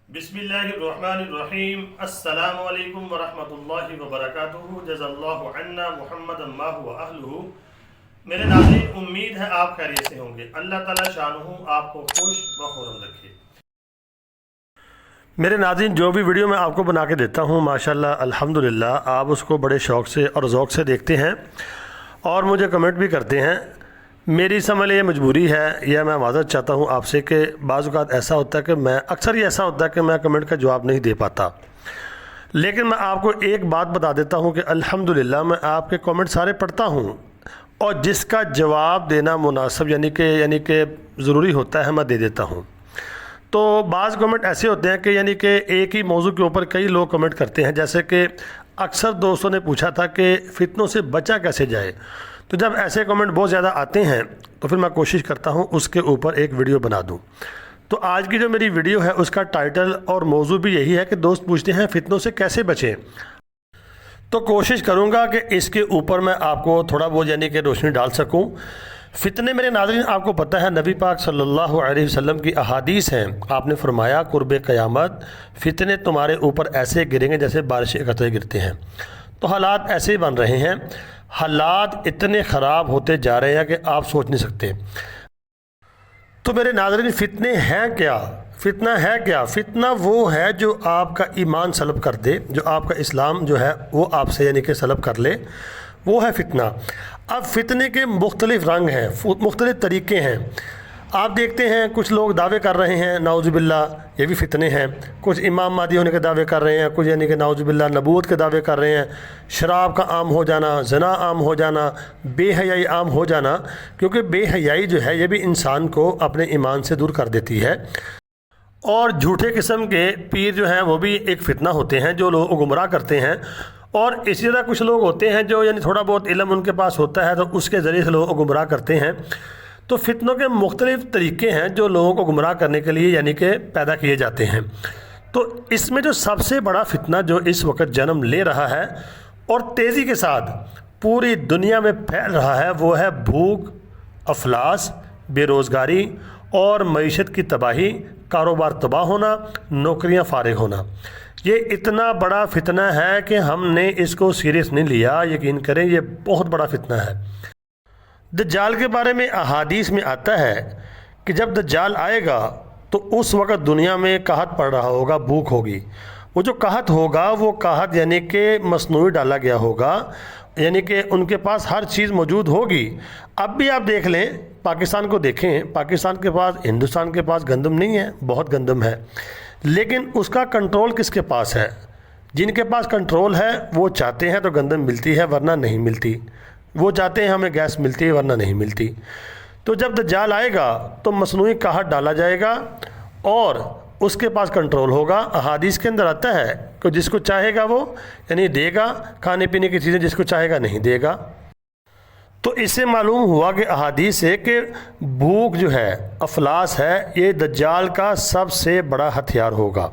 बिस्मिल्लाहिर्रहमानिर्रहीम। अस्सलामु अलैकुम वरहमतुल्लाहि वबरकातुहू। जज़ल्लाहु अन्ना मुहम्मदन मा हुवा अहलुहू। मेरे नाज़रीन, उम्मीद है आप खैरियत से होंगे। अल्लाह ताला शानुहु आपको खुश व खुर्रम रखे। मेरे नाज़रीन, जो भी वीडियो मैं आपको बना के देता हूँ माशाल्लाह अल्हम्दुलिल्लाह आप उसको बड़े शौक़ से और ज़ौक़ से देखते हैं और मुझे कमेंट भी करते हैं। मेरी समझ ये मजबूरी है या मैं माज़रत चाहता हूँ आपसे कि बाज़ औक़ात ऐसा होता है कि मैं अक्सर ही ऐसा होता है कि मैं कमेंट का जवाब नहीं दे पाता, लेकिन मैं आपको एक बात बता देता हूँ कि अल्हम्दुलिल्लाह मैं आपके कमेंट सारे पढ़ता हूँ और जिसका जवाब देना मुनासिब यानी कि ज़रूरी होता है मैं दे देता हूँ। तो बाज़ कमेंट ऐसे होते हैं कि यानी कि एक ही मौजू के ऊपर कई लोग कमेंट करते हैं। जैसे कि अक्सर दोस्तों ने पूछा था कि फ़ितनों से बचा कैसे जाए। तो जब ऐसे कमेंट बहुत ज़्यादा आते हैं तो फिर मैं कोशिश करता हूँ उसके ऊपर एक वीडियो बना दूँ। तो आज की जो मेरी वीडियो है उसका टाइटल और मौजू भी यही है कि दोस्त पूछते हैं फ़ितनों से कैसे बचें। तो कोशिश करूँगा कि इसके ऊपर मैं आपको थोड़ा बहुत यानी कि रोशनी डाल सकूँ। फ़ितने मेरे नाज़रीन, आपको पता है नबी पाक सल्लल्लाहु अलैहि वसल्लम की अहादीस हैं। आपने फरमाया कुर्ब क़यामत फ़ितने तुम्हारे ऊपर ऐसे गिरेंगे जैसे बारिश के कतरे गिरते हैं। तो हालात ऐसे ही बन रहे हैं, हालात इतने ख़राब होते जा रहे हैं कि आप सोच नहीं सकते। तो मेरे नाज़रीन, फ़ितने हैं क्या? फ़ितना है क्या? फ़ितना वो है जो आपका ईमान सलब कर दे, जो आपका इस्लाम जो है वो आपसे यानी कि सलब कर ले, वो है फ़ितना। अब फ़ितने के मुख्तलिफ़ रंग हैं, मुख्तलिफ़ तरीक़े हैं। आप देखते हैं कुछ लोग दावे कर रहे हैं नाउज़ुबिल्लाह ये भी फ़ितने हैं, कुछ इमाम महदी होने के दावे कर रहे हैं, कुछ यानी कि नाउज़ुबिल्लाह नबूवत के दावे कर रहे हैं, शराब का आम हो जाना, ज़ना आम हो जाना, बेहयाई आम हो जाना। क्योंकि बेहयाई जो है ये भी इंसान को अपने ईमान से दूर कर देती है। और झूठे किस्म के पीर जो हैं वो भी एक फ़ितना होते हैं जो लोग गुमराह करते हैं। और इसी तरह कुछ लोग होते हैं जो यानी थोड़ा बहुत इल्म उनके पास होता है तो उसके ज़रिए से लोगों को गुमराह करते हैं। तो फ़ितनों के मुख्तलिफ़ तरीक़े हैं जो लोगों को गुमराह करने के लिए यानी कि पैदा किए जाते हैं। तो इसमें जो सबसे बड़ा फ़ितना जो इस वक्त जन्म ले रहा है और तेज़ी के साथ पूरी दुनिया में फैल रहा है वो है भूख, अफलास, बेरोज़गारी और मईशत की तबाही, कारोबार तबाह होना, नौकरियां फ़ारिग होना। ये इतना बड़ा फ़ितना है कि हमने इसको सीरियस नहीं लिया। यकीन करें ये बहुत बड़ा फ़ितना है। दज्जाल के बारे में अहादीस में आता है कि जब दज्जाल आएगा तो उस वक़्त दुनिया में कहत पड़ रहा होगा, भूख होगी। वो जो कहत होगा वो कहत यानी कि मसनूई डाला गया होगा, यानी कि उनके पास हर चीज़ मौजूद होगी। अब भी आप देख लें, पाकिस्तान को देखें, पाकिस्तान के पास, हिंदुस्तान के पास गंदम नहीं है, बहुत गंदम है, लेकिन उसका कंट्रोल किसके पास है? जिनके पास कंट्रोल है वो चाहते हैं तो गंदम मिलती है वरना नहीं मिलती। वो चाहते हैं हमें गैस मिलती है वरना नहीं मिलती। तो जब दज्जाल आएगा तो मसनूई कहत डाला जाएगा और उसके पास कंट्रोल होगा। अहादीस के अंदर आता है कि जिसको चाहेगा वो यानी देगा, खाने पीने की चीज़ें जिसको चाहेगा नहीं देगा। तो इससे मालूम हुआ कि अहादीस से कि भूख जो है, अफलास है, ये दज्जाल का सबसे बड़ा हथियार होगा।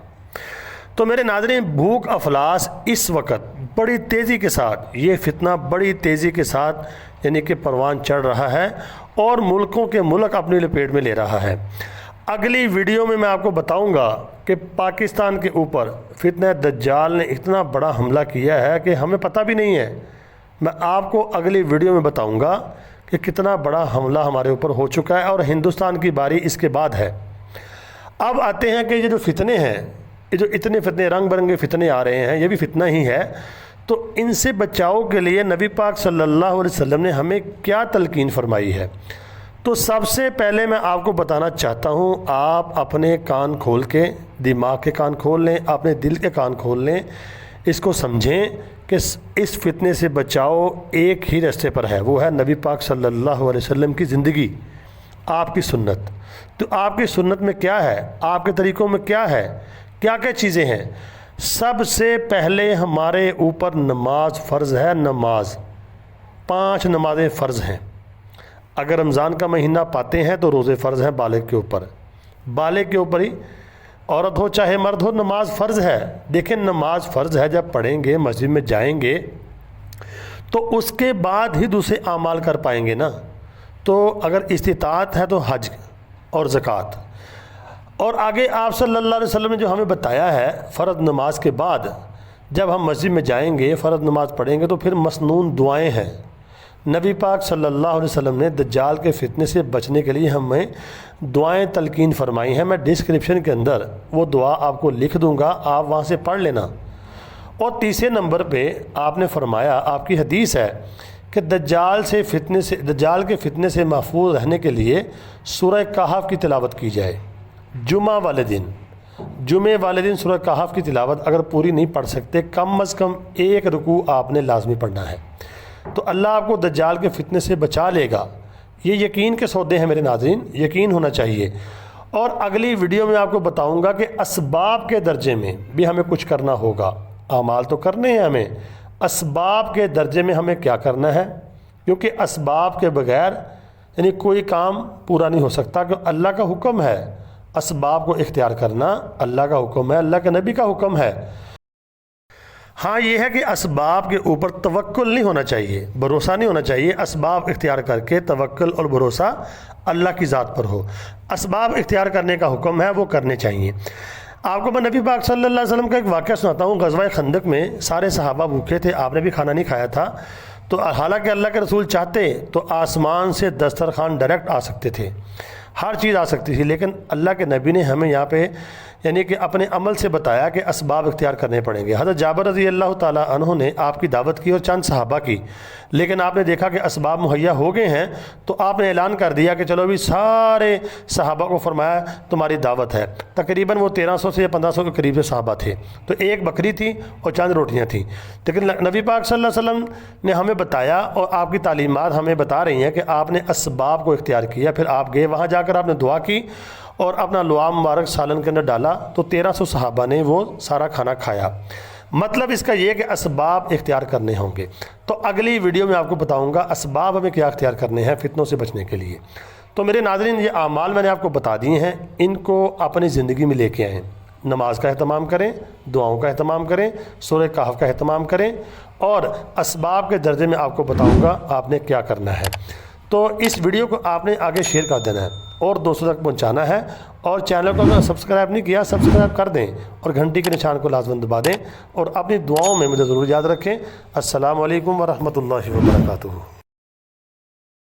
तो मेरे नाज़रीन, भूख अफलास इस वक्त बड़ी तेज़ी के साथ, ये फ़ितना बड़ी तेज़ी के साथ यानी कि परवान चढ़ रहा है और मुल्कों के मुल्क अपनी लपेट में ले रहा है। अगली वीडियो में मैं आपको बताऊंगा कि पाकिस्तान के ऊपर फ़ितना दज्जाल ने इतना बड़ा हमला किया है कि हमें पता भी नहीं है। मैं आपको अगली वीडियो में बताऊंगा कि कितना बड़ा हमला हमारे ऊपर हो चुका है और हिंदुस्तान की बारी इसके बाद है। अब आते हैं कि ये जो फ़ितने हैं, ये जो इतने फ़ितने, रंग बिरंगे फ़ितने आ रहे हैं, ये भी फ़ितना ही है। तो इनसे बचाव के लिए नबी पाक सल्लल्लाहु अलैहि वसल्लम ने हमें क्या तलकीन फरमाई है। तो सबसे पहले मैं आपको बताना चाहता हूँ, आप अपने कान खोल के, दिमाग के कान खोल लें, अपने दिल के कान खोल लें, इसको समझें कि इस फ़ितने से बचाव एक ही रास्ते पर है, वो है नबी पाक सल्लल्लाहु अलैहि वसल्लम की ज़िंदगी, आपकी सुन्नत। तो आपकी सुन्नत में क्या है, आपके तरीक़ों में क्या है, क्या क्या चीज़ें हैं। सबसे पहले हमारे ऊपर नमाज फ़र्ज़ है। नमाज 5 नमाज़ें फ़र्ज़ हैं। अगर रमज़ान का महीना पाते हैं तो रोज़े फ़र्ज़ हैं बालिग के ऊपर, बालिग के ऊपर ही, औरत हो चाहे मर्द हो, नमाज फ़र्ज़ है। देखें, नमाज फ़र्ज़ है, जब पढ़ेंगे, मस्जिद में जाएंगे तो उसके बाद ही दूसरे आमाल कर पाएंगे ना। तो अगर इस्तिताअत है तो हज और ज़कात, اور آگے آپ صلی اللہ علیہ وسلم نے جو ہمیں بتایا ہے فرض نماز کے بعد جب ہم مسجد میں جائیں گے فرض نماز پڑھیں گے تو پھر مسنون دعائیں ہیں۔ نبی پاک صلی اللہ علیہ وسلم نے دجال کے فتنے سے بچنے کے لیے ہمیں دعائیں تلقین فرمائی ہیں۔ میں ڈسکرپشن کے اندر وہ دعا آپ کو لکھ دوں گا، آپ وہاں سے پڑھ لینا۔ اور تیسرے نمبر پہ آپ نے فرمایا، آپ کی حدیث ہے کہ دجال کے فتنے سے محفوظ رہنے کے لیے سورہ کہف کی تلاوت کی جائے۔ جمعہ والے دن سورہ کہف کی تلاوت اگر پوری نہیں پڑھ سکتے کم از کم ایک رکوع آپ نے لازمی پڑھنا ہے، تو اللہ آپ کو دجال کے فتنے سے بچا لے گا۔ یہ یقین کے سودے ہیں میرے ناظرین، یقین ہونا چاہیے۔ اور اگلی ویڈیو میں آپ کو بتاؤں گا کہ اسباب کے درجے میں بھی ہمیں کچھ کرنا ہوگا۔ اعمال تو کرنے ہیں ہمیں، اسباب کے درجے میں ہمیں کیا کرنا ہے، کیونکہ اسباب کے بغیر یعنی کوئی کام پورا نہیں ہو سکتا، کہ اللہ کا حکم ہے اسباب کو اختیار کرنا، اللہ کا حکم ہے، اللہ کے نبی کا حکم ہے۔ ہاں یہ ہے کہ اسباب کے اوپر توکل نہیں ہونا چاہیے، بھروسہ نہیں ہونا چاہیے۔ اسباب اختیار کر کے توکل اور بھروسہ اللہ کی ذات پر ہو۔ اسباب اختیار کرنے کا حکم ہے، وہ کرنے چاہیے۔ آپ کو میں نبی پاک صلی اللہ علیہ وسلم کا ایک واقعہ سناتا ہوں۔ غزوہ خندق میں سارے صحابہ بھوکے تھے، آپ نے بھی کھانا نہیں کھایا تھا، تو حالانکہ اللہ کے رسول چاہتے تو آسمان سے دسترخوان ڈائریکٹ آ سکتے تھے، ہر چیز آ سکتی تھی، لیکن اللہ کے نبی نے ہمیں یہاں پہ یعنی کہ اپنے عمل سے بتایا کہ اسباب اختیار کرنے پڑیں گے۔ حضرت جابر رضی اللہ تعالیٰ عنہ نے آپ کی دعوت کی اور چند صحابہ کی، لیکن آپ نے دیکھا کہ اسباب مہیا ہو گئے ہیں، تو آپ نے اعلان کر دیا کہ چلو بھی سارے صحابہ کو فرمایا تمہاری دعوت ہے۔ تقریباً وہ 1300 سے یا 1500 کے قریب سے صحابہ تھے، تو ایک بکری تھی اور چند روٹیاں تھیں، لیکن نبی پاک صلی اللہ علیہ وسلم نے ہمیں بتایا اور آپ کی تعلیمات ہمیں بتا رہی ہیں کہ آپ نے اسباب کو اختیار کیا۔ پھر آپ گئے، وہاں جا کر آپ نے دعا کی اور اپنا لعاب مبارک سالن کے اندر ڈالا، تو 1300 صحابہ نے وہ سارا کھانا کھایا۔ مطلب اس کا یہ کہ اسباب اختیار کرنے ہوں گے۔ تو اگلی ویڈیو میں آپ کو بتاؤں گا اسباب ہمیں کیا اختیار کرنے ہیں فتنوں سے بچنے کے لیے۔ تو میرے ناظرین، یہ اعمال میں نے آپ کو بتا دیے ہیں، ان کو اپنی زندگی میں لے کے آئیں۔ نماز کا اہتمام کریں، دعاؤں کا اہتمام کریں، سورہ کہف کا اہتمام کریں، اور اسباب کے درجے میں آپ کو بتاؤں گا آپ نے کیا کرنا ہے۔ تو اس ویڈیو کو آپ نے آگے شیئر کر دینا ہے اور دوستوں تک پہنچانا ہے، اور چینل کو اگر سبسکرائب نہیں کیا سبسکرائب کر دیں اور گھنٹی کے نشان کو لازم دبا دیں، اور اپنی دعاؤں میں مجھے ضرور یاد رکھیں۔ السلام علیکم ورحمۃ اللہ وبرکاتہ۔